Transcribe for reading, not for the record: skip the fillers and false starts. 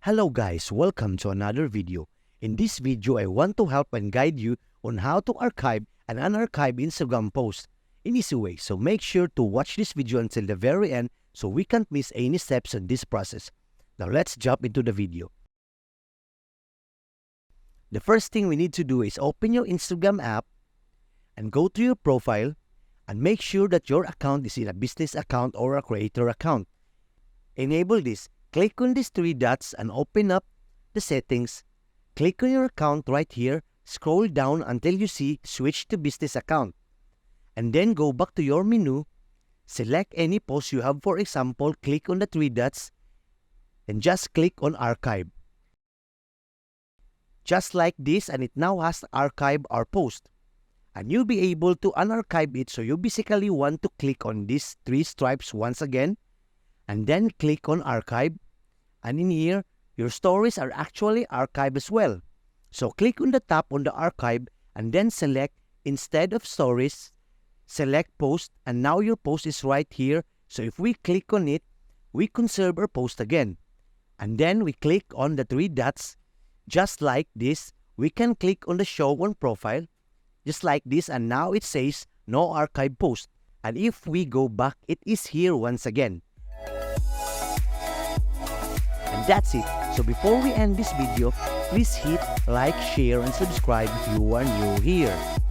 Hello guys, welcome to another video. In this video, I want to help and guide you on how to archive and unarchive Instagram posts in easy way. So make sure to watch this video until the very end so we can't miss any steps in this process. Now let's jump into the video. The first thing we need to do is open your Instagram app and go to your profile and make sure that your account is in a business account or a creator account. Enable this. Click on these three dots and open up the settings. Click on your account right here. Scroll down until you see Switch to Business Account. And then go back to your menu. Select any post you have. For example, click on the three dots and just click on Archive. Just like this, and it now has archive our post. And you'll be able to unarchive it. So you basically want to click on these three stripes once again. And then click on Archive. And in here, your stories are actually archived as well. So click on the top on the archive and then select, instead of stories, select post, and now your post is right here. So if we click on it, we conserve our post again. And then we click on the three dots. Just like this, we can click on the show on profile, just like this, and now it says no archive post. And if we go back, it is here once again. And that's it. So before we end this video, please hit like, share, and subscribe if you are new here.